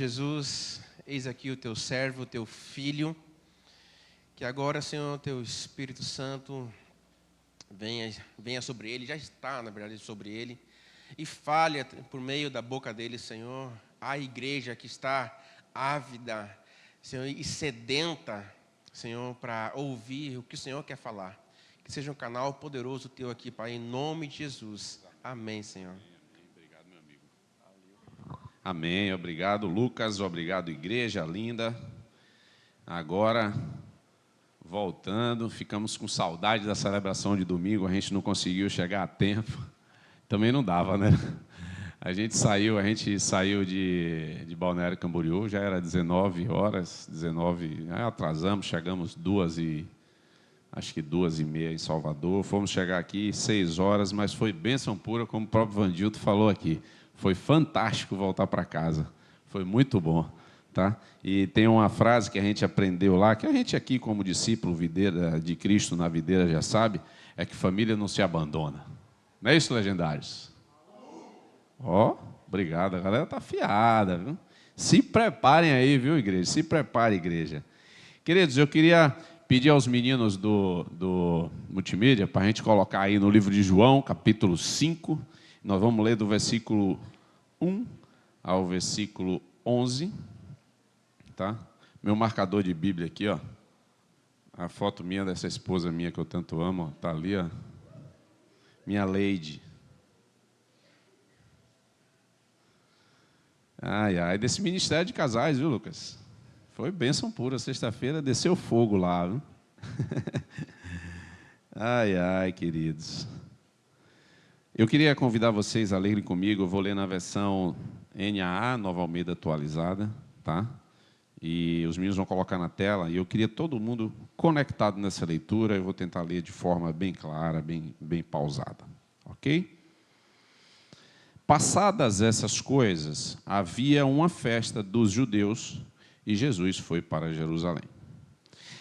Jesus, eis aqui o teu servo, o teu filho, que agora, Senhor, teu Espírito Santo venha sobre ele, já está, na verdade, sobre ele, e fale por meio da boca dele, Senhor, a igreja que está ávida, Senhor, e sedenta, Senhor, para ouvir o que o Senhor quer falar. Que seja um canal poderoso teu aqui, Pai, em nome de Jesus. Amém, Senhor. Obrigado, meu amigo. Amém, obrigado, Lucas, obrigado, igreja linda. Agora, voltando, ficamos com saudade da celebração de domingo, a gente não conseguiu chegar a tempo. Também não dava, né? A gente saiu de Balneário Camboriú, já era 19 horas, atrasamos, chegamos 2h30 em Salvador, fomos chegar aqui 6 horas, mas foi bênção pura, como o próprio Vandilto falou aqui. Foi fantástico voltar para casa, foi muito bom. Tá? E tem uma frase que a gente aprendeu lá, que a gente aqui, como discípulo videira, de Cristo na videira, já sabe, é que família não se abandona. Não é isso, legendários? Obrigado, a galera está afiada, viu? Se preparem aí, viu, igreja? Se prepare, igreja. Queridos, eu queria pedir aos meninos do multimídia para a gente colocar aí no livro de João, capítulo 5. Nós vamos ler do versículo 1 ao versículo 11. Tá? Meu marcador de Bíblia aqui, ó. A foto minha dessa esposa minha que eu tanto amo, está ali, ó. Minha Lady. Ai, desse ministério de casais, viu, Lucas? Foi bênção pura, sexta-feira desceu fogo lá, viu? Ai, queridos. Eu queria convidar vocês a lerem comigo, eu vou ler na versão NAA, Nova Almeida atualizada, tá? E os meninos vão colocar na tela, e eu queria todo mundo conectado nessa leitura, eu vou tentar ler de forma bem clara, bem pausada, ok? Passadas essas coisas, havia uma festa dos judeus, e Jesus foi para Jerusalém.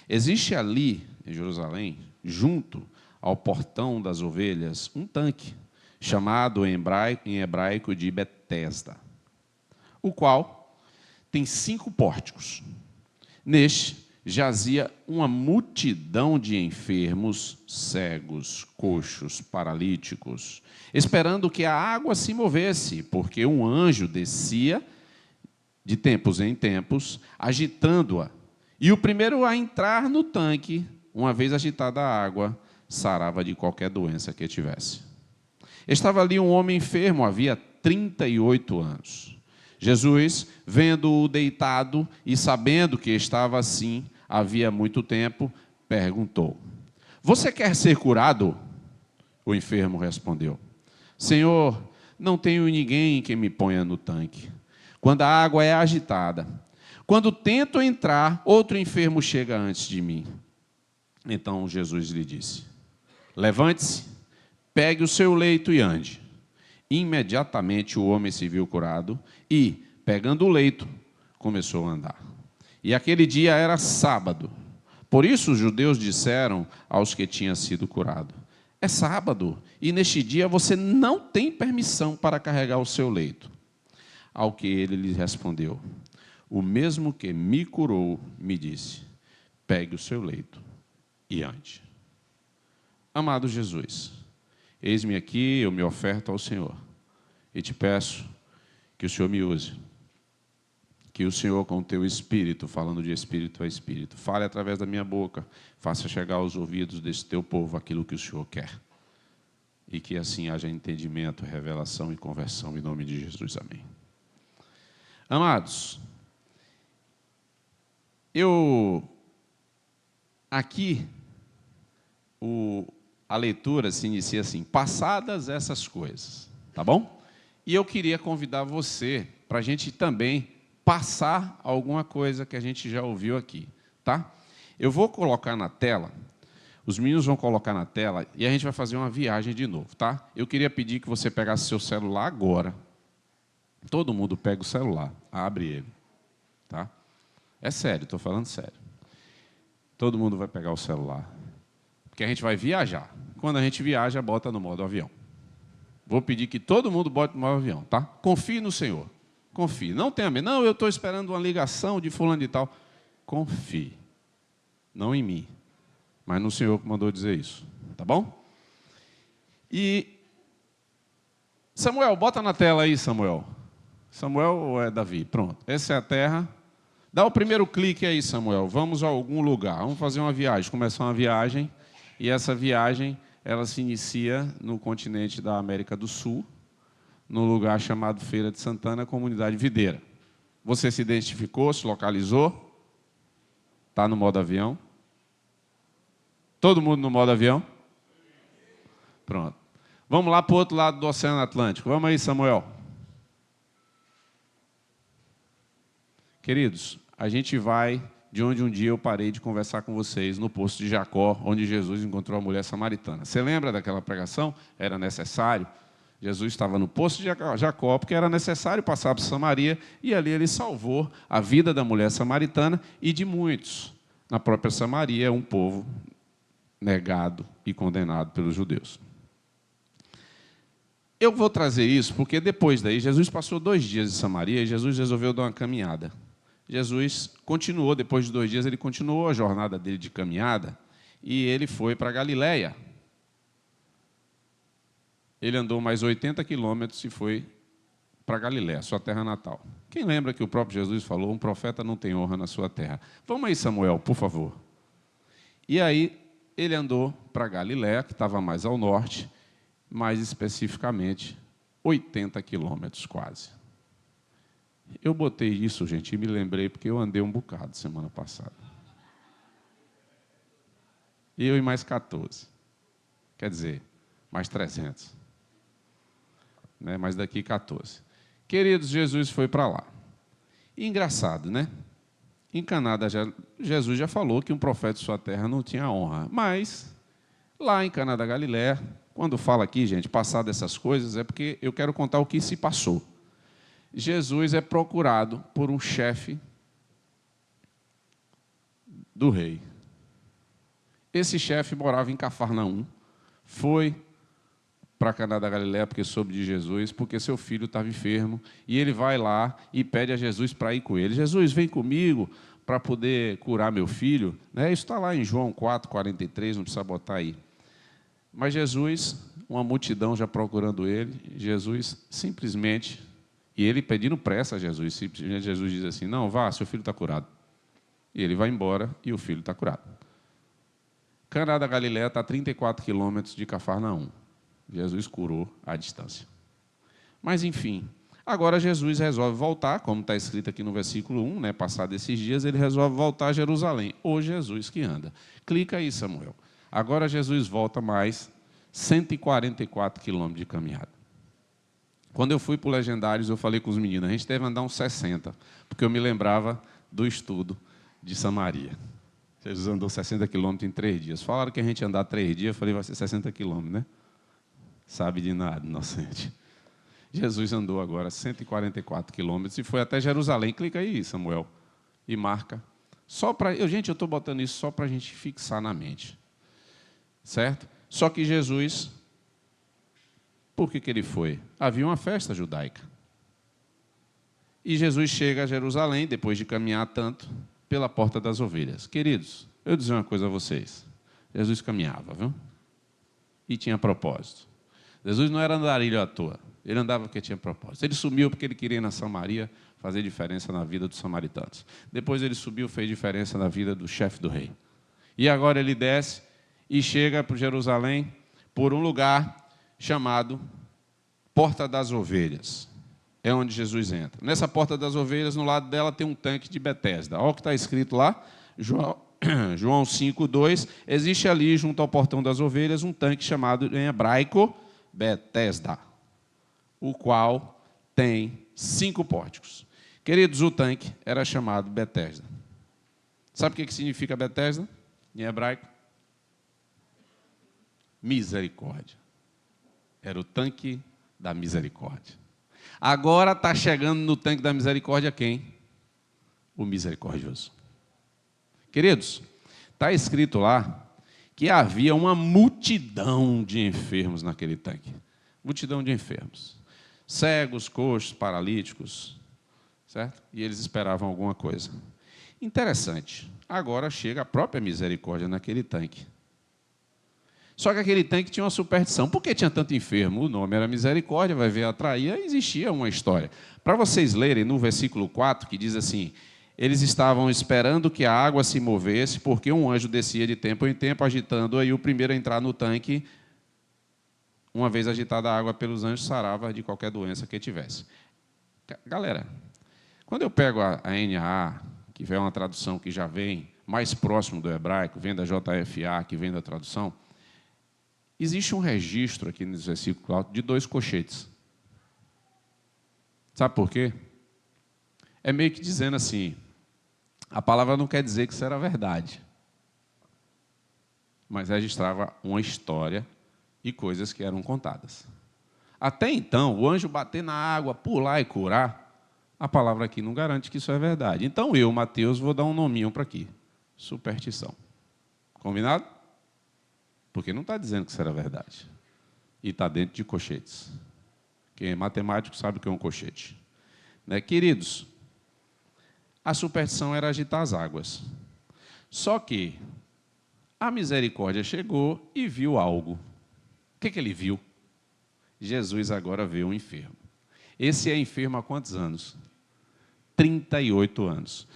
Existe ali, em Jerusalém, junto ao portão das ovelhas, um tanque, chamado em hebraico de Betesda, o qual tem 5 pórticos. Neste jazia uma multidão de enfermos, cegos, coxos, paralíticos, esperando que a água se movesse, porque um anjo descia de tempos em tempos, agitando-a. E o primeiro a entrar no tanque, uma vez agitada a água, sarava de qualquer doença que tivesse. Estava ali um homem enfermo, havia 38 anos. Jesus, vendo-o deitado e sabendo que estava assim havia muito tempo, perguntou: Você quer ser curado? O enfermo respondeu: Senhor, não tenho ninguém que me ponha no tanque quando a água é agitada. Quando tento entrar, outro enfermo chega antes de mim. Então Jesus lhe disse: Levante-se, pegue o seu leito e ande. Imediatamente o homem se viu curado e, pegando o leito, começou a andar. E aquele dia era sábado. Por isso os judeus disseram aos que tinham sido curado: É sábado, e neste dia você não tem permissão para carregar o seu leito. Ao que ele lhe respondeu: O mesmo que me curou me disse: Pegue o seu leito e ande. Amado Jesus, eis-me aqui, eu me oferto ao Senhor, e te peço que o Senhor me use, que o Senhor, com o teu Espírito, falando de Espírito a Espírito, fale através da minha boca, faça chegar aos ouvidos desse teu povo aquilo que o Senhor quer, e que assim haja entendimento, revelação e conversão, em nome de Jesus, amém. Amados, aqui, a leitura se inicia assim: passadas essas coisas, tá bom? E eu queria convidar você para a gente também passar alguma coisa que a gente já ouviu aqui, tá? Eu vou colocar na tela, os meninos vão colocar na tela e a gente vai fazer uma viagem de novo, tá? Eu queria pedir que você pegasse seu celular agora. Todo mundo pega o celular, abre ele, tá? É sério, estou falando sério. Todo mundo vai pegar o celular, porque a gente vai viajar. Quando a gente viaja, bota no modo avião. Vou pedir que todo mundo bote no modo avião, tá? Confie no Senhor. Confie. Não tenha medo. Não, eu estou esperando uma ligação de fulano de tal. Confie. Não em mim, mas no Senhor que mandou dizer isso. Tá bom? E Samuel, bota na tela aí, Samuel. Samuel ou é Davi? Pronto. Essa é a terra. Dá o primeiro clique aí, Samuel. Vamos a algum lugar. Vamos fazer uma viagem. Começar uma viagem. E essa viagem, ela se inicia no continente da América do Sul, num lugar chamado Feira de Santana, comunidade videira. Você se identificou, se localizou? Está no modo avião? Todo mundo no modo avião? Pronto. Vamos lá para o outro lado do Oceano Atlântico. Vamos aí, Samuel. Queridos, a gente vai de onde um dia eu parei de conversar com vocês, no poço de Jacó, onde Jesus encontrou a mulher samaritana. Você lembra daquela pregação? Era necessário. Jesus estava no poço de Jacó, porque era necessário passar por Samaria, e ali ele salvou a vida da mulher samaritana e de muitos. Na própria Samaria, um povo negado e condenado pelos judeus. Eu vou trazer isso porque depois daí, Jesus passou 2 dias em Samaria e Jesus resolveu dar uma caminhada. Jesus continuou, depois de 2 dias, ele continuou a jornada dele de caminhada e ele foi para Galiléia. Ele andou mais 80 quilômetros e foi para Galiléia, sua terra natal. Quem lembra que o próprio Jesus falou, um profeta não tem honra na sua terra? Vamos aí, Samuel, por favor. E aí, ele andou para Galiléia, que estava mais ao norte, mais especificamente, 80 quilômetros quase. Eu botei isso, gente, e me lembrei, porque eu andei um bocado semana passada. Eu e mais 14. Quer dizer, mais 300. Né? Mas daqui 14. Queridos, Jesus foi para lá. E engraçado, né? Em Caná, Jesus já falou que um profeta de sua terra não tinha honra. Mas, lá em Caná da Galiléia, quando fala aqui, gente, passar dessas coisas, é porque eu quero contar o que se passou. Jesus é procurado por um chefe do rei. Esse chefe morava em Cafarnaum, foi para Caná da Galiléia porque soube de Jesus, porque seu filho estava enfermo, e ele vai lá e pede a Jesus para ir com ele. Jesus, vem comigo para poder curar meu filho. Isso está lá em João 4:43, não precisa botar aí. Mas Jesus, uma multidão já procurando ele, Jesus simplesmente, e ele pedindo pressa a Jesus, simplesmente Jesus diz assim, não, vá, seu filho está curado. E ele vai embora e o filho está curado. Caná da Galiléia está a 34 quilômetros de Cafarnaum. Jesus curou à distância. Mas, enfim, agora Jesus resolve voltar, como está escrito aqui no versículo 1, né, passado esses dias, ele resolve voltar a Jerusalém. O Jesus que anda. Clica aí, Samuel. Agora Jesus volta mais 144 quilômetros de caminhada. Quando eu fui para o Legendários, eu falei com os meninos, a gente deve andar uns 60, porque eu me lembrava do estudo de Samaria. Jesus andou 60 quilômetros em 3 dias. Falaram que a gente andar 3 dias, eu falei, vai ser 60 quilômetros, né? Sabe de nada, inocente. Jesus andou agora 144 quilômetros e foi até Jerusalém. Clica aí, Samuel, e marca. Gente, eu estou botando isso só para a gente fixar na mente. Certo? Só que Jesus, por que ele foi? Havia uma festa judaica. E Jesus chega a Jerusalém, depois de caminhar tanto, pela porta das ovelhas. Queridos, eu vou dizer uma coisa a vocês. Jesus caminhava, viu? E tinha propósito. Jesus não era andarilho à toa. Ele andava porque tinha propósito. Ele sumiu porque ele queria ir na Samaria fazer diferença na vida dos samaritanos. Depois ele subiu, fez diferença na vida do chefe do rei. E agora ele desce e chega para Jerusalém por um lugar chamado Porta das Ovelhas. É onde Jesus entra. Nessa Porta das Ovelhas, no lado dela, tem um tanque de Betesda. Olha o que está escrito lá, João 5:2. Existe ali, junto ao Portão das Ovelhas, um tanque chamado, em hebraico, Betesda, o qual tem 5 pórticos. Queridos, o tanque era chamado Betesda. Sabe o que significa Betesda, em hebraico? Misericórdia. Era o tanque da misericórdia. Agora está chegando no tanque da misericórdia quem? O misericordioso. Queridos, está escrito lá que havia uma multidão de enfermos naquele tanque. Multidão de enfermos. Cegos, coxos, paralíticos, certo? E eles esperavam alguma coisa. Interessante. Agora chega a própria misericórdia naquele tanque. Só que aquele tanque tinha uma superstição. Por que tinha tanto enfermo? O nome era misericórdia, vai ver, atraía, existia uma história. Para vocês lerem no versículo 4, que diz assim: eles estavam esperando que a água se movesse, porque um anjo descia de tempo em tempo, agitando-a, e o primeiro a entrar no tanque, uma vez agitada a água pelos anjos, sarava de qualquer doença que tivesse. Galera, quando eu pego a NAA, que é uma tradução que já vem mais próximo do hebraico, vem da JFA, que vem da tradução, existe um registro aqui nesse versículo alto de 2 colchetes. Sabe por quê? É meio que dizendo assim, a palavra não quer dizer que isso era verdade, mas registrava uma história e coisas que eram contadas. Até então, o anjo bater na água, pular e curar, a palavra aqui não garante que isso é verdade. Então eu, Mateus, vou dar um nominho para aqui. Superstição. Combinado? Porque não está dizendo que isso era verdade. E está dentro de colchetes. Quem é matemático sabe o que é um colchete. Né? Queridos, a superstição era agitar as águas. Só que a misericórdia chegou e viu algo. O que ele viu? Jesus agora vê um enfermo. Esse é enfermo há quantos anos? 38 anos.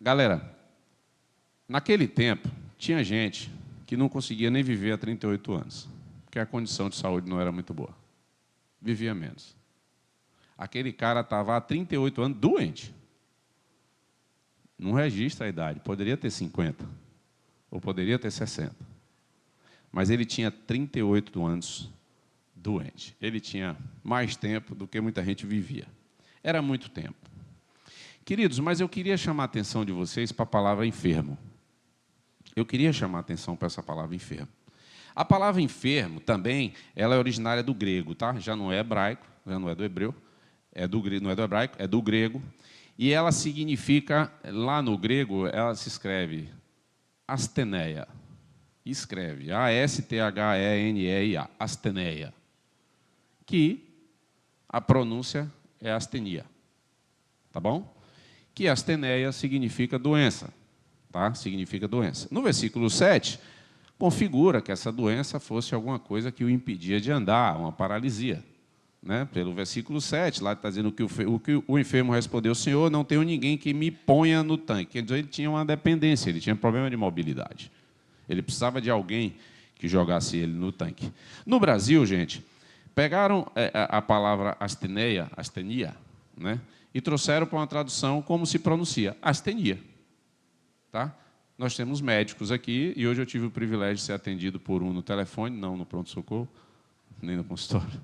Galera, naquele tempo, tinha gente que não conseguia nem viver há 38 anos, porque a condição de saúde não era muito boa. Vivia menos. Aquele cara estava há 38 anos doente. Não registra a idade. Poderia ter 50, ou poderia ter 60. Mas ele tinha 38 anos doente. Ele tinha mais tempo do que muita gente vivia. Era muito tempo. Queridos, mas eu queria chamar a atenção de vocês para a palavra enfermo. Eu queria chamar a atenção para essa palavra enfermo. A palavra enfermo também, ela é originária do grego, tá? Já não é hebraico, já não é do hebreu, não é do hebraico, é do grego. E ela significa, lá no grego, ela se escreve asteneia. Escreve A-S-T-H-E-N-E-I-A, asteneia. Que a pronúncia é astenia. Tá bom? Que asteneia significa doença. Tá? Significa doença. No versículo 7, configura que essa doença fosse alguma coisa que o impedia de andar, uma paralisia. Né? Pelo versículo 7, lá está dizendo que o enfermo respondeu: Senhor, não tenho ninguém que me ponha no tanque. Quer dizer, ele tinha uma dependência, ele tinha problema de mobilidade. Ele precisava de alguém que jogasse ele no tanque. No Brasil, gente, pegaram a palavra astenia, né? E trouxeram para uma tradução como se pronuncia, astenia. Tá? Nós temos médicos aqui, e hoje eu tive o privilégio de ser atendido por um no telefone, não no pronto-socorro, nem no consultório,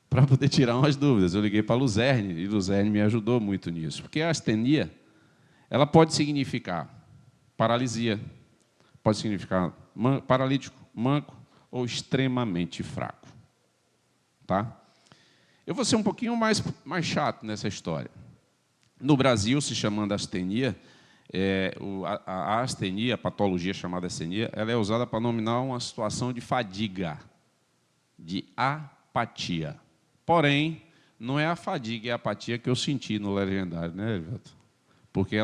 para poder tirar umas dúvidas. Eu liguei para a Luzerne, e Luzerne me ajudou muito nisso. Porque a astenia, ela pode significar paralisia, pode significar paralítico, manco ou extremamente fraco. Tá? Eu vou ser um pouquinho mais chato nessa história. No Brasil, se chamando astenia, a astenia, a patologia chamada astenia, ela é usada para nominar uma situação de fadiga, de apatia. Porém, não é a fadiga e a apatia que eu senti no legendário, né, Everton? Porque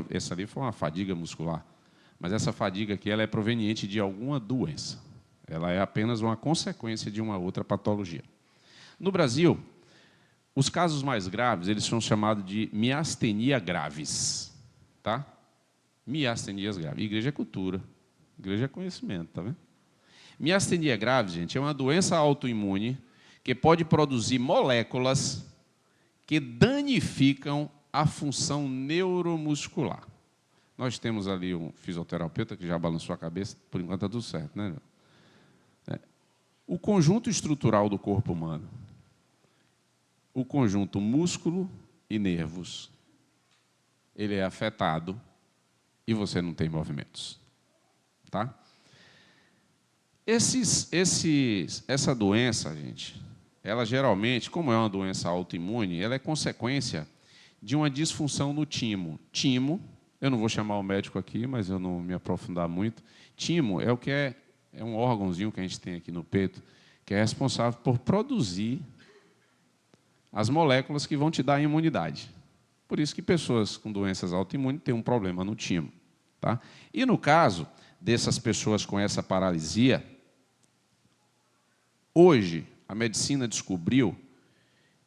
essa ali foi uma fadiga muscular. Mas essa fadiga aqui ela é proveniente de alguma doença. Ela é apenas uma consequência de uma outra patologia. No Brasil, os casos mais graves, eles são chamados de miastenia graves. Tá? Miastenias graves. Igreja é cultura. Igreja é conhecimento, tá vendo? Miastenia grave, gente, é uma doença autoimune que pode produzir moléculas que danificam a função neuromuscular. Nós temos ali um fisioterapeuta que já balançou a cabeça, por enquanto está tudo certo, né? O conjunto estrutural do corpo humano, o conjunto músculo e nervos, ele é afetado e você não tem movimentos. Tá? Essa doença, gente, ela geralmente, como é uma doença autoimune, ela é consequência de uma disfunção no timo. Timo, eu não vou chamar o médico aqui, mas eu não me aprofundar muito. Timo é o que é um órgãozinho que a gente tem aqui no peito, que é responsável por produzir as moléculas que vão te dar a imunidade. Por isso que pessoas com doenças autoimunes têm um problema no timo. Tá? E no caso dessas pessoas com essa paralisia, hoje a medicina descobriu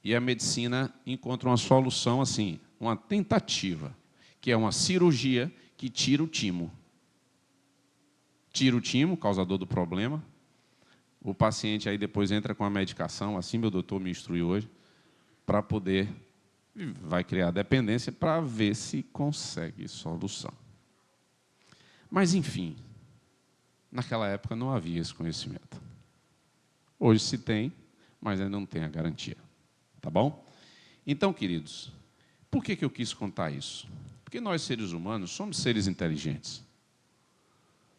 e a medicina encontra uma solução assim, uma tentativa, que é uma cirurgia que tira o timo. Tira o timo, causador do problema. O paciente aí depois entra com a medicação, assim meu doutor me instruiu hoje, para poder, vai criar dependência para ver se consegue solução. Mas, enfim, naquela época não havia esse conhecimento. Hoje se tem, mas ainda não tem a garantia. Tá bom? Então, queridos, por que eu quis contar isso? Porque nós, seres humanos, somos seres inteligentes.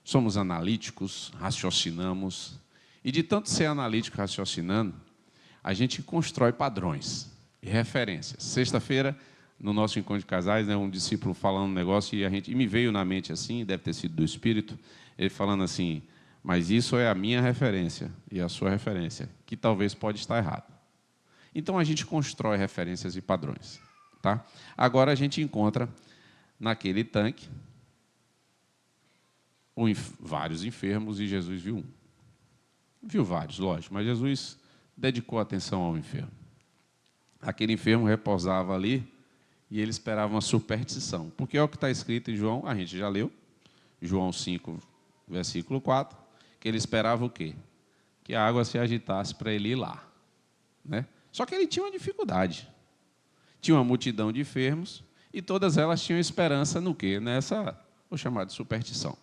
Somos analíticos, raciocinamos. E de tanto ser analítico raciocinando, a gente constrói padrões e referências. Sexta-feira, no nosso encontro de casais, um discípulo falando um negócio e me veio na mente assim, deve ter sido do Espírito, ele falando assim, mas isso é a minha referência e a sua referência, que talvez pode estar errado. Então, a gente constrói referências e padrões. Tá? Agora, a gente encontra naquele tanque vários enfermos e Jesus viu um. Viu vários, lógico, mas Jesus dedicou atenção ao enfermo. Aquele enfermo repousava ali e ele esperava uma superstição. Porque é o que está escrito em João, a gente já leu, João 5, versículo 4, que ele esperava o quê? Que a água se agitasse para ele ir lá. Né? Só que ele tinha uma dificuldade. Tinha uma multidão de enfermos e todas elas tinham esperança no quê? Nessa, vou chamar de superstição.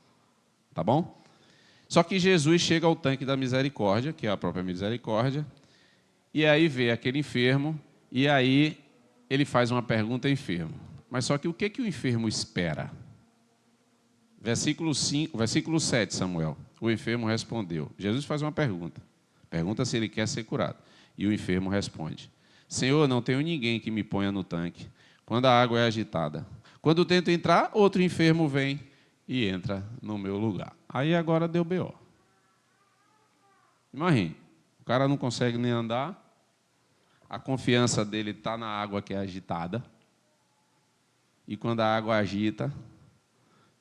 Tá bom? Só que Jesus chega ao tanque da misericórdia, que é a própria misericórdia, e aí vê aquele enfermo, e aí ele faz uma pergunta ao enfermo. Mas só que o que o enfermo espera? Versículo 7, Samuel. O enfermo respondeu. Jesus faz uma pergunta. Pergunta se ele quer ser curado. E o enfermo responde: Senhor, não tenho ninguém que me ponha no tanque quando a água é agitada. Quando tento entrar, outro enfermo vem e entra no meu lugar. Aí agora deu B.O. Imagine, o cara não consegue nem andar, a confiança dele está na água que é agitada, e quando a água agita,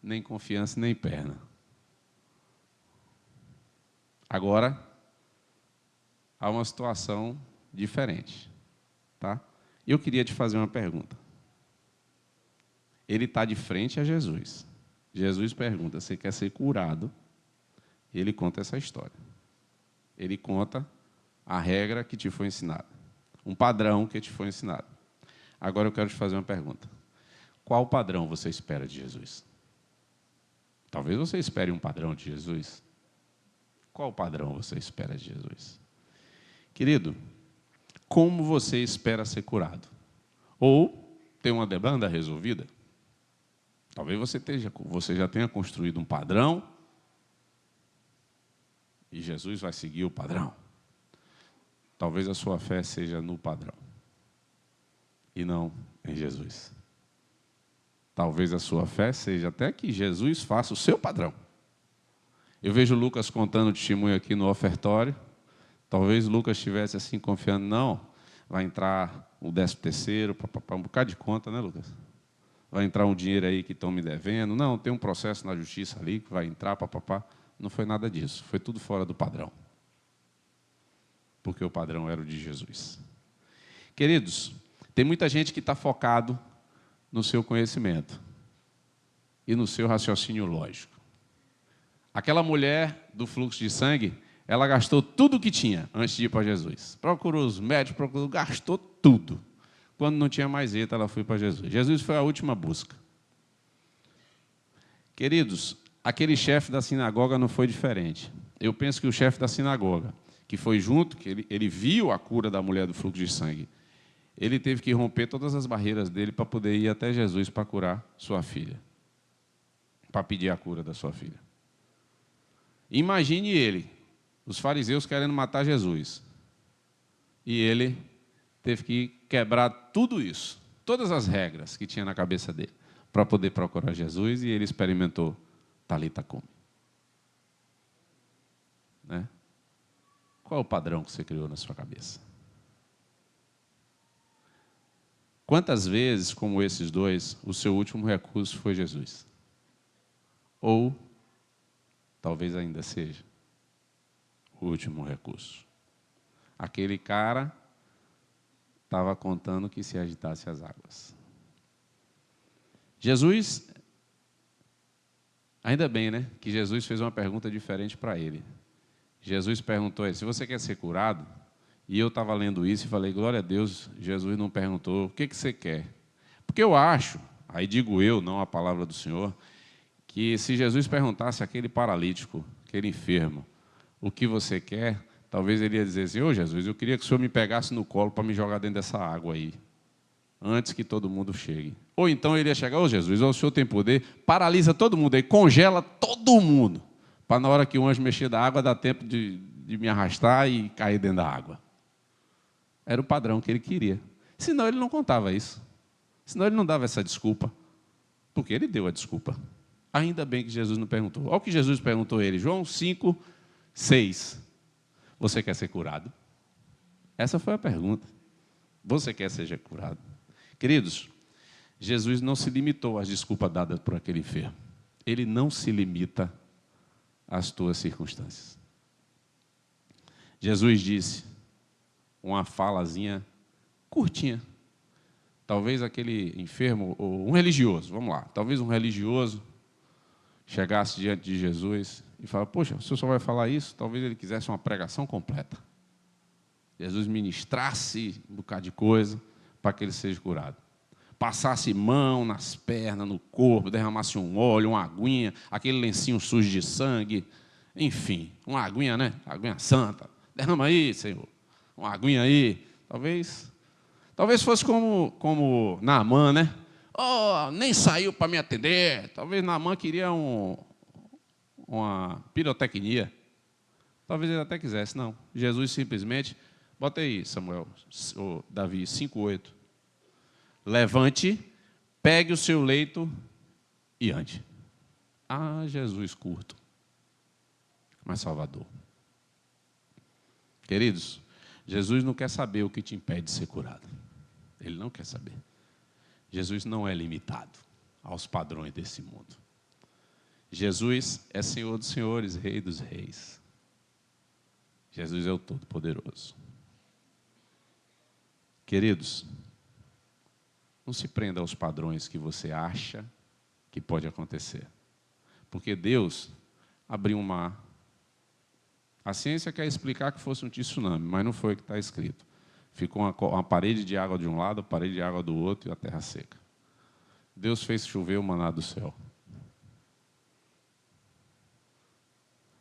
nem confiança nem perna. Agora, há uma situação diferente. Tá? Eu queria te fazer uma pergunta. Ele está de frente a Jesus. Jesus pergunta, você quer ser curado? Ele conta essa história. Ele conta a regra que te foi ensinada. Um padrão que te foi ensinado. Agora eu quero te fazer uma pergunta. Qual padrão você espera de Jesus? Talvez você espere um padrão de Jesus. Qual padrão você espera de Jesus? Querido, como você espera ser curado? Ou ter uma demanda resolvida? Talvez você já tenha construído um padrão e Jesus vai seguir o padrão. Talvez a sua fé seja no padrão e não em Jesus. Talvez a sua fé seja até que Jesus faça o seu padrão. Eu vejo Lucas contando testemunho aqui no ofertório. Talvez Lucas estivesse assim confiando, não, vai entrar o 13º, um bocado de conta, né, Lucas? Vai entrar um dinheiro aí que estão me devendo. Não, tem um processo na justiça ali que vai entrar, papapá. Não foi nada disso. Foi tudo fora do padrão. Porque o padrão era o de Jesus. Queridos, tem muita gente que está focado no seu conhecimento e no seu raciocínio lógico. Aquela mulher do fluxo de sangue, ela gastou tudo o que tinha antes de ir para Jesus. Procurou os médicos, gastou tudo. Quando não tinha mais jeito, ela foi para Jesus. Jesus foi a última busca. Queridos, aquele chefe da sinagoga não foi diferente. Eu penso que o chefe da sinagoga, que foi junto, que ele viu a cura da mulher do fluxo de sangue, ele teve que romper todas as barreiras dele para poder ir até Jesus para curar sua filha. Para pedir a cura da sua filha. Imagine ele, os fariseus querendo matar Jesus. E ele teve que quebrar tudo isso, todas as regras que tinha na cabeça dele, para poder procurar Jesus, e ele experimentou Talita Cumi. Né? Qual é o padrão que você criou na sua cabeça? Quantas vezes, como esses dois, o seu último recurso foi Jesus? Ou, talvez ainda seja, o último recurso. Aquele cara estava contando que se agitasse as águas. Jesus, ainda bem, né, que Jesus fez uma pergunta diferente para ele. Jesus perguntou a ele, se você quer ser curado? E eu estava lendo isso e falei, glória a Deus, Jesus não perguntou, o que você quer? Porque eu acho, aí digo eu, não a palavra do Senhor, que se Jesus perguntasse àquele paralítico, aquele enfermo, o que você quer, talvez ele ia dizer assim, ô Jesus, eu queria que o Senhor me pegasse no colo para me jogar dentro dessa água aí, antes que todo mundo chegue. Ou então ele ia chegar, ô Jesus, o Senhor tem poder, paralisa todo mundo aí, congela todo mundo, para na hora que o anjo mexer da água, dar tempo de me arrastar e cair dentro da água. Era o padrão que ele queria. Senão ele não contava isso. Senão ele não dava essa desculpa. Porque ele deu a desculpa. Ainda bem que Jesus não perguntou. Olha o que Jesus perguntou a ele. João 5, 6. Você quer ser curado? Essa foi a pergunta. Você quer ser curado? Queridos, Jesus não se limitou às desculpas dadas por aquele enfermo. Ele não se limita às tuas circunstâncias. Jesus disse uma falazinha curtinha. Talvez aquele enfermo, ou um religioso, vamos lá, talvez um religioso chegasse diante de Jesus e falasse, poxa, o senhor só vai falar isso? Talvez ele quisesse uma pregação completa. Jesus ministrasse um bocado de coisa para que ele seja curado. Passasse mão nas pernas, no corpo, derramasse um óleo, uma aguinha, aquele lencinho sujo de sangue, enfim, uma aguinha, né? Aguinha santa. Derrama aí, Senhor. Uma aguinha aí. Talvez fosse como Naamã, né? Oh, nem saiu para me atender. Talvez Naamã queria uma pirotecnia. Talvez ele até quisesse. Não. Jesus simplesmente... Bota aí, Samuel, ou Davi, 5:8. Levante, pegue o seu leito e ande. Ah, Jesus curto, mas Salvador. Queridos, Jesus não quer saber o que te impede de ser curado. Ele não quer saber. Jesus não é limitado aos padrões desse mundo. Jesus é Senhor dos senhores, Rei dos reis. Jesus é o Todo-Poderoso. Queridos, não se prenda aos padrões que você acha que pode acontecer. Porque Deus abriu um mar. A ciência quer explicar que fosse um tsunami, mas não foi o que está escrito. Ficou uma parede de água de um lado, a parede de água do outro e a terra seca. Deus fez chover o maná do céu.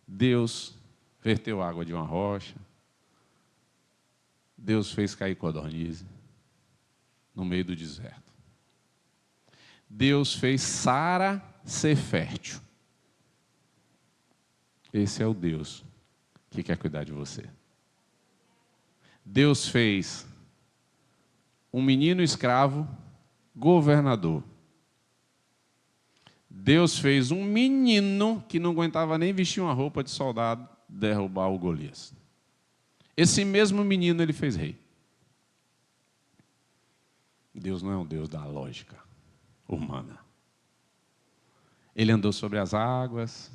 Deus verteu água de uma rocha. Deus fez cair codornize no meio do deserto. Deus fez Sara ser fértil. Esse é o Deus que quer cuidar de você. Deus fez um menino escravo governador. Deus fez um menino que não aguentava nem vestir uma roupa de soldado derrubar o Golias. Esse mesmo menino ele fez rei. Deus não é um Deus da lógica humana. Ele andou sobre as águas.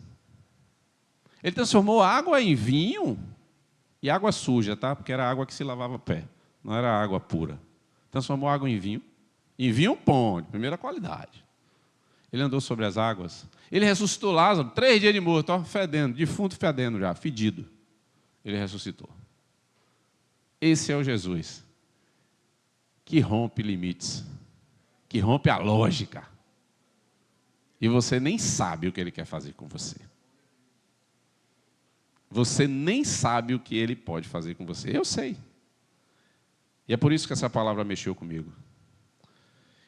Ele transformou água em vinho e água suja, tá? Porque era água que se lavava pé, não era água pura. Transformou água em vinho bom, de primeira qualidade. Ele andou sobre as águas. Ele ressuscitou Lázaro, 3 dias de morto, ó, fedendo, defunto fedendo já, fedido. Ele ressuscitou. Esse é o Jesus que rompe limites, que rompe a lógica. E você nem sabe o que ele quer fazer com você. Você nem sabe o que ele pode fazer com você. Eu sei. E é por isso que essa palavra mexeu comigo.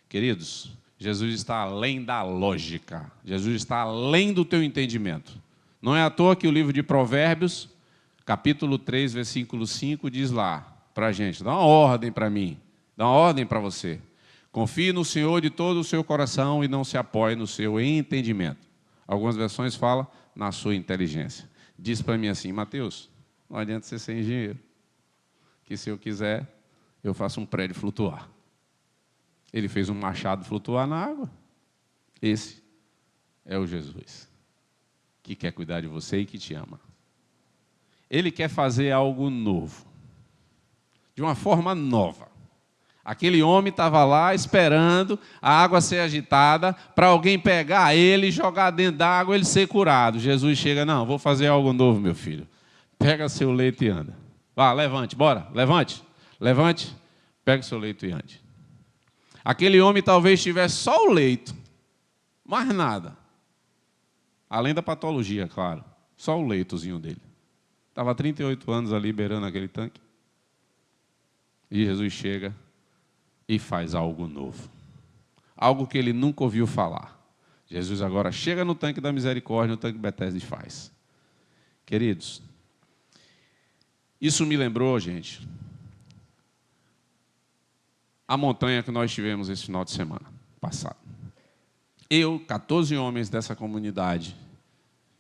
Queridos, Jesus está além da lógica. Jesus está além do teu entendimento. Não é à toa que o livro de Provérbios, capítulo 3, versículo 5, diz lá para a gente, dá uma ordem para mim, dá uma ordem para você. Confie no Senhor de todo o seu coração e não se apoie no seu entendimento. Algumas versões falam na sua inteligência. Diz para mim assim, Mateus, não adianta você ser engenheiro, que se eu quiser, eu faço um prédio flutuar. Ele fez um machado flutuar na água. Esse é o Jesus que quer cuidar de você e que te ama. Ele quer fazer algo novo, de uma forma nova. Aquele homem estava lá esperando a água ser agitada para alguém pegar ele, jogar dentro da água e ele ser curado. Jesus chega, não, vou fazer algo novo, meu filho. Pega seu leito e anda. Vá, levante, bora, levante, levante, pega seu leito e ande. Aquele homem talvez tivesse só o leito, mais nada. Além da patologia, claro, só o leitozinho dele. Estava há 38 anos ali beirando aquele tanque. E Jesus chega e faz algo novo. Algo que ele nunca ouviu falar. Jesus agora chega no tanque da misericórdia, no tanque Betesda e faz. Queridos, isso me lembrou, gente, a montanha que nós tivemos esse final de semana passado. Eu, 14 homens dessa comunidade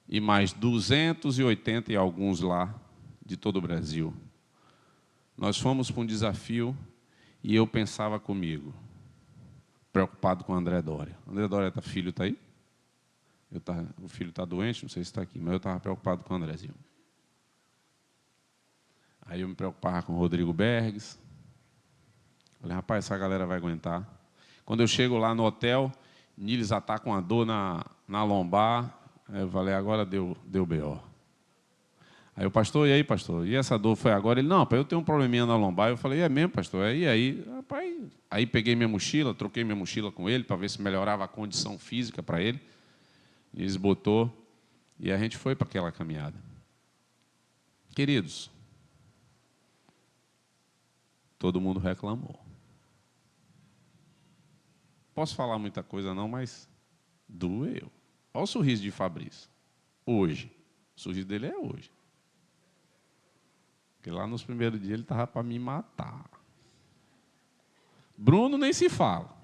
e mais 280 e alguns lá de todo o Brasil. Nós fomos para um desafio e eu pensava comigo, preocupado com o André Dória. André Dória, filho, está aí? O filho está doente, não sei se está aqui, mas eu estava preocupado com o Andrezinho. Aí eu me preocupava com o Rodrigo Bergs. Falei, rapaz, essa galera vai aguentar. Quando eu chego lá no hotel, Niles está com uma dor na lombar. Aí eu falei, agora deu B.O. Aí o pastor, e aí, pastor? E essa dor foi agora? Ele, não, eu tenho um probleminha na lombar. Eu falei, é mesmo, pastor? E aí, rapaz? Aí peguei minha mochila, troquei minha mochila com ele para ver se melhorava a condição física para ele. Eles botou e a gente foi para aquela caminhada. Queridos, todo mundo reclamou. Posso falar muita coisa não, mas doeu. Olha o sorriso de Fabrício. Hoje. O sorriso dele é hoje. Porque lá nos primeiros dias ele estava para me matar. Bruno nem se fala.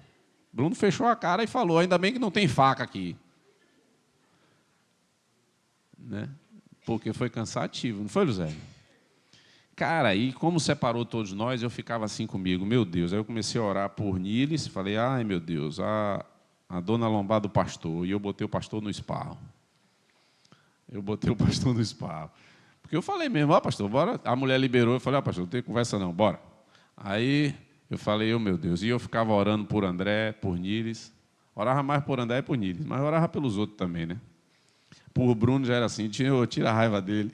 Bruno fechou a cara e falou, ainda bem que não tem faca aqui. Né? Porque foi cansativo, não foi, José? Cara, e como separou todos nós, eu ficava assim comigo, meu Deus. Aí eu comecei a orar por Niles, falei, ai meu Deus, a dona lombar do pastor, e eu botei o pastor no esparro. Porque eu falei mesmo, ó pastor, bora. A mulher liberou, eu falei, ó pastor, não tem conversa não, bora. Aí eu falei, meu Deus, e eu ficava orando por André, por Niles. Orava mais por André e por Niles, mas orava pelos outros também, né? Por Bruno já era assim, tira a raiva dele,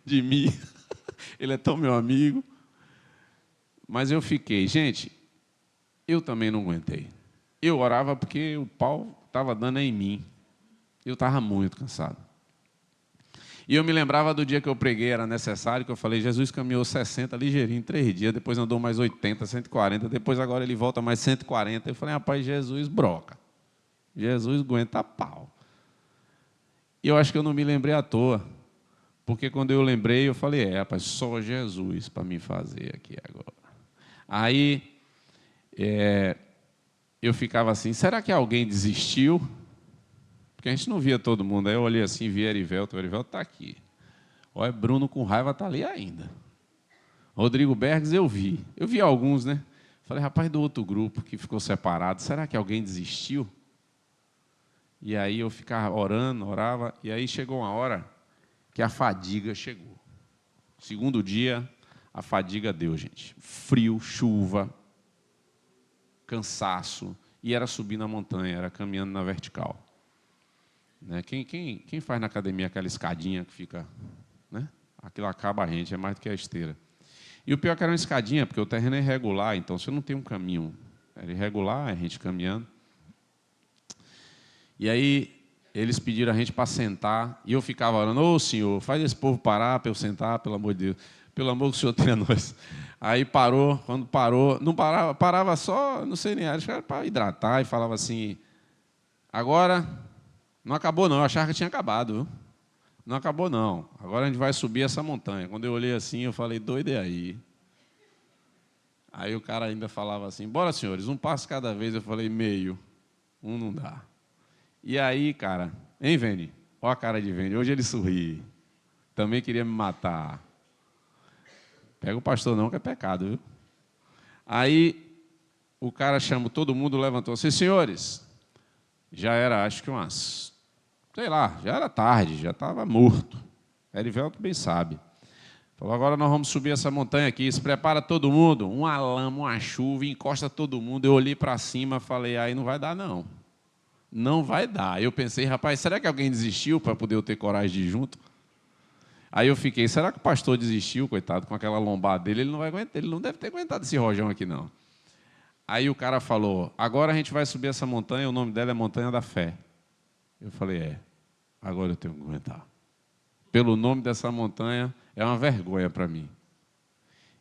de mim. Ele é tão meu amigo. Mas eu fiquei, gente, eu também não aguentei. Eu orava porque o pau estava dando em mim. Eu estava muito cansado. E eu me lembrava do dia que eu preguei, era necessário, que eu falei, Jesus caminhou 60 ligeirinho em 3 dias, depois andou mais 80, 140, depois agora ele volta mais 140. Eu falei, rapaz, Jesus broca. Jesus aguenta pau. E eu acho que eu não me lembrei à toa. Porque quando eu lembrei, eu falei, rapaz, só Jesus para me fazer aqui agora. Aí, eu ficava assim, será que alguém desistiu? Porque a gente não via todo mundo. Aí eu olhei assim, vi Erivelto, o Erivelto está aqui. Olha, Bruno com raiva está ali ainda. Rodrigo Bergs eu vi alguns, né? Falei, rapaz, do outro grupo que ficou separado, será que alguém desistiu? E aí eu ficava orando, orava, e aí chegou uma hora que a fadiga chegou. Segundo dia, a fadiga deu, gente. Frio, chuva, cansaço, e era subir na montanha, era caminhando na vertical. Né? Quem faz na academia aquela escadinha que fica... Né? Aquilo acaba a gente, é mais do que a esteira. E o pior é que era uma escadinha, porque o terreno é irregular, então você não tem um caminho. Era irregular, a gente caminhando. E aí, eles pediram a gente para sentar, e eu ficava orando, ô senhor, faz esse povo parar para eu sentar, pelo amor de Deus. Pelo amor que o senhor tenha nós. Aí parou, quando parou, não parava, parava só, não sei nem, acho que era para hidratar, e falava assim, agora, não acabou não, eu achava que tinha acabado, viu? Não acabou não, agora a gente vai subir essa montanha. Quando eu olhei assim, eu falei, doido é aí. Aí o cara ainda falava assim, bora senhores, um passo cada vez. Eu falei, meio, um não dá. E aí, cara, hein, Vene? Olha a cara de Vene, hoje ele sorri. Também queria me matar. Pega o pastor não, que é pecado, viu? Aí, o cara chamou todo mundo, levantou-se, senhores, já era, acho que sei lá, já era tarde, já estava morto. Erivelto bem sabe. Falou, agora nós vamos subir essa montanha aqui, se prepara todo mundo, uma lama, uma chuva, encosta todo mundo. Eu olhei para cima, falei, aí não vai dar não. Não vai dar. Eu pensei, rapaz, será que alguém desistiu para poder eu ter coragem de ir junto? Aí eu fiquei, será que o pastor desistiu, coitado, com aquela lombada dele? Ele não vai aguentar, ele não deve ter aguentado esse rojão aqui, não. Aí o cara falou, agora a gente vai subir essa montanha, o nome dela é Montanha da Fé. Eu falei, agora eu tenho que aguentar. Pelo nome dessa montanha, é uma vergonha para mim.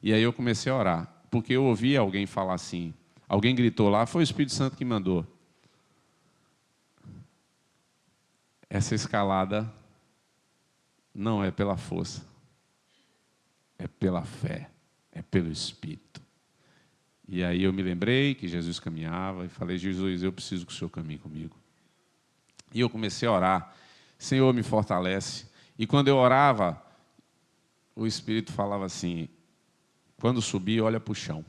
E aí eu comecei a orar, porque eu ouvi alguém falar assim, alguém gritou lá, foi o Espírito Santo que mandou. Essa escalada não é pela força, é pela fé, é pelo Espírito. E aí eu me lembrei que Jesus caminhava e falei, Jesus, eu preciso que o Senhor caminhe comigo. E eu comecei a orar, Senhor, me fortalece. E quando eu orava, o Espírito falava assim, quando subir, olha para o chão.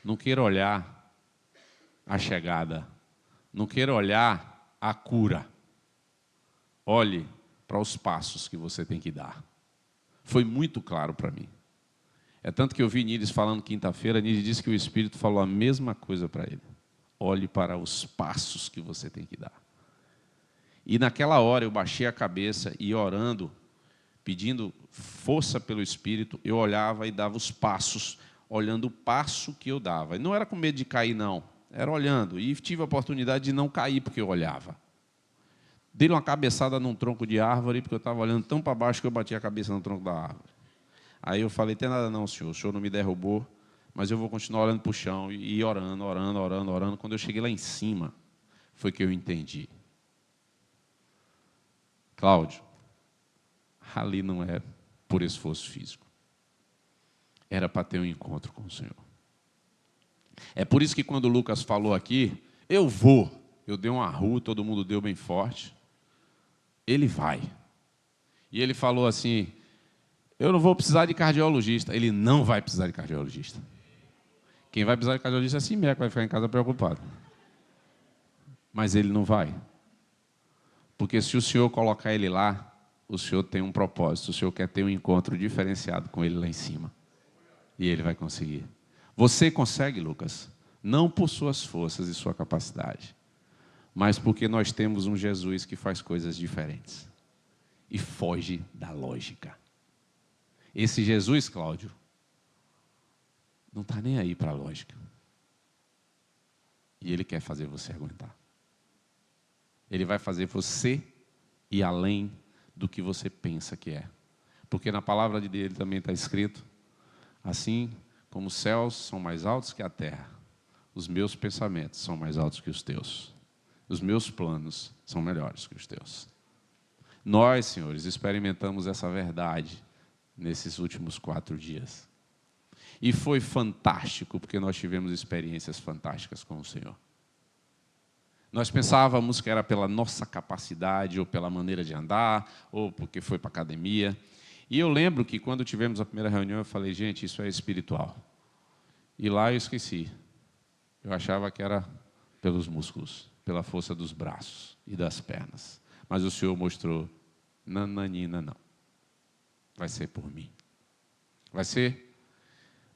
Não queira olhar a chegada, não queira olhar a cura. Olhe para os passos que você tem que dar. Foi muito claro para mim. É tanto que eu vi Nides falando quinta-feira, Nides disse que o Espírito falou a mesma coisa para ele. Olhe para os passos que você tem que dar. E naquela hora eu baixei a cabeça e orando, pedindo força pelo Espírito, eu olhava e dava os passos, olhando o passo que eu dava. E não era com medo de cair, não. Era olhando. E tive a oportunidade de não cair porque eu olhava. Dei uma cabeçada num tronco de árvore, porque eu estava olhando tão para baixo que eu bati a cabeça no tronco da árvore. Aí eu falei, tem nada não, senhor. O senhor não me derrubou, mas eu vou continuar olhando para o chão e orando, orando, orando, orando. Quando eu cheguei lá em cima, foi que eu entendi. Cláudio, ali não é por esforço físico. Era para ter um encontro com o Senhor. É por isso que quando o Lucas falou aqui, eu vou. Eu dei uma rua, todo mundo deu bem forte. Ele vai. E ele falou assim, eu não vou precisar de cardiologista. Ele não vai precisar de cardiologista. Quem vai precisar de cardiologista é Simé, que vai ficar em casa preocupado. Mas ele não vai. Porque se o Senhor colocar ele lá, o Senhor tem um propósito. O Senhor quer ter um encontro diferenciado com ele lá em cima. E ele vai conseguir. Você consegue, Lucas? Não por suas forças e sua capacidade, mas porque nós temos um Jesus que faz coisas diferentes. E foge da lógica. Esse Jesus, Cláudio, não está nem aí para a lógica. E ele quer fazer você aguentar. Ele vai fazer você ir além do que você pensa que é. Porque na palavra dele também está escrito, assim como os céus são mais altos que a terra, os meus pensamentos são mais altos que os teus. Os meus planos são melhores que os teus. Nós, senhores, experimentamos essa verdade nesses últimos 4 dias. E foi fantástico, porque nós tivemos experiências fantásticas com o Senhor. Nós pensávamos que era pela nossa capacidade, ou pela maneira de andar, ou porque foi para a academia. E eu lembro que quando tivemos a primeira reunião, eu falei, gente, isso é espiritual. E lá eu esqueci. Eu achava que era pelos músculos, pela força dos braços e das pernas. Mas o Senhor mostrou, nananina, não. Vai ser por mim. Vai ser.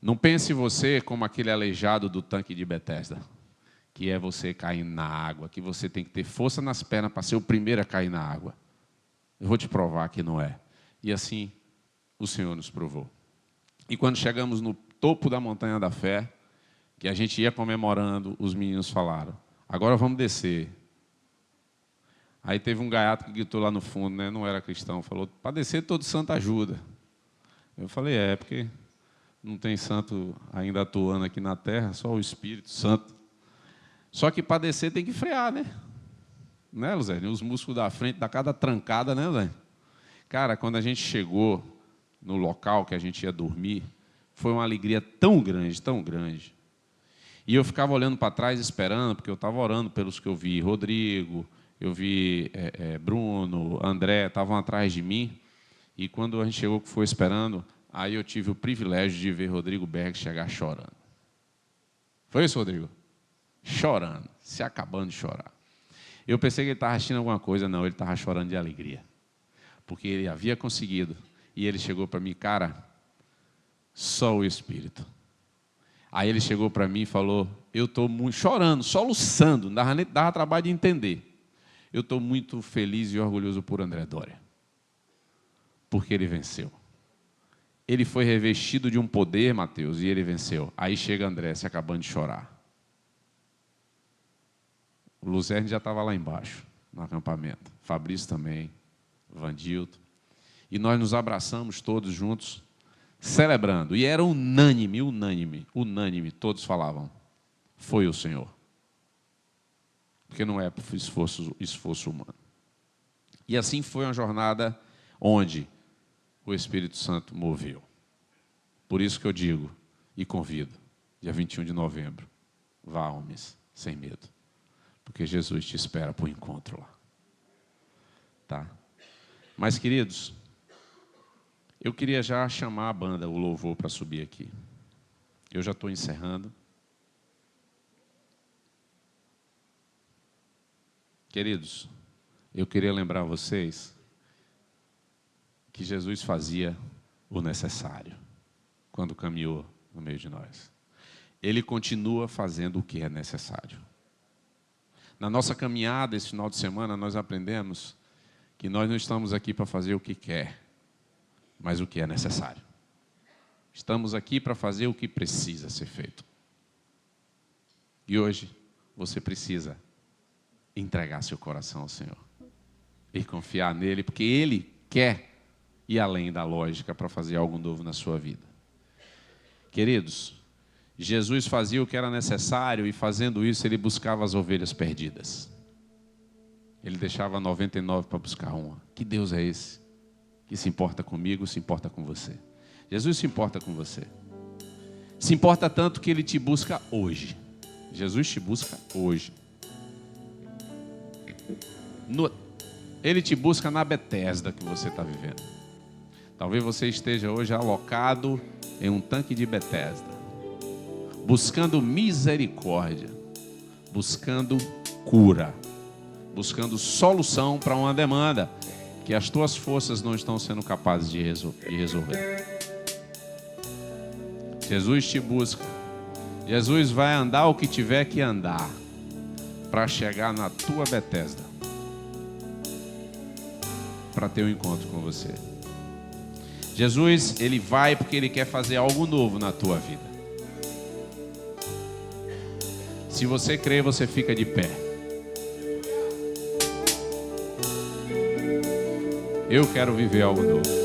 Não pense você como aquele aleijado do tanque de Betesda, que é você caindo na água, que você tem que ter força nas pernas para ser o primeiro a cair na água. Eu vou te provar que não é. E assim, o Senhor nos provou. E quando chegamos no topo da Montanha da Fé, que a gente ia comemorando, os meninos falaram, agora vamos descer. Aí teve um gaiato que gritou lá no fundo, né? Não era cristão, falou, para descer todo santo ajuda. Eu falei, porque não tem santo ainda atuando aqui na terra, só o Espírito Santo. Só que para descer tem que frear, né? Né, Luzé? Os músculos da frente dá cada trancada, né, Luzé? Cara, quando a gente chegou no local que a gente ia dormir, foi uma alegria tão grande, tão grande. E eu ficava olhando para trás esperando, porque eu estava orando pelos que eu vi. Rodrigo, eu vi Bruno, André, estavam atrás de mim. E quando a gente chegou, que foi esperando, aí eu tive o privilégio de ver Rodrigo Berg chegar chorando. Foi isso, Rodrigo? Chorando, se acabando de chorar. Eu pensei que ele estava assistindo alguma coisa. Não, ele estava chorando de alegria. Porque ele havia conseguido. E ele chegou para mim, cara, só o Espírito. Aí ele chegou para mim e falou, eu estou muito chorando, soluçando, não dava trabalho de entender. Eu estou muito feliz e orgulhoso por André Doria. Porque ele venceu. Ele foi revestido de um poder, Mateus, e ele venceu. Aí chega André, se acabando de chorar. O Luzerne já estava lá embaixo, no acampamento. Fabrício também, Vandilton. E nós nos abraçamos todos juntos, celebrando. E era unânime, todos falavam, foi o Senhor. Porque não é por esforço humano. E assim foi uma jornada onde o Espírito Santo moveu. Por isso que eu digo e convido, dia 21 de novembro, vá, homens, sem medo. Porque Jesus te espera para o encontro lá. Tá? Mas, queridos, eu queria já chamar a banda, o louvor, para subir aqui. Eu já estou encerrando. Queridos, eu queria lembrar vocês que Jesus fazia o necessário quando caminhou no meio de nós. Ele continua fazendo o que é necessário. Na nossa caminhada, esse final de semana, nós aprendemos que nós não estamos aqui para fazer o que quer, mas o que é necessário. Estamos aqui para fazer o que precisa ser feito. E hoje, você precisa entregar seu coração ao Senhor e confiar nele, porque Ele quer ir além da lógica para fazer algo novo na sua vida. Queridos, Jesus fazia o que era necessário e fazendo isso Ele buscava as ovelhas perdidas. Ele deixava 99 para buscar uma. Que Deus é esse? Que se importa comigo, se importa com você. Jesus se importa com você. Se importa tanto que Ele te busca hoje. Jesus te busca hoje. Ele te busca na Betesda que você está vivendo. Talvez você esteja hoje alocado em um tanque de Betesda, buscando misericórdia, buscando cura, buscando solução para uma demanda que as tuas forças não estão sendo capazes de resolver. Jesus te busca. Jesus vai andar o que tiver que andar para chegar na tua Betesda, para ter um encontro com você. Jesus, Ele vai porque Ele quer fazer algo novo na tua vida. Se você crê, você fica de pé. Eu quero viver algo novo.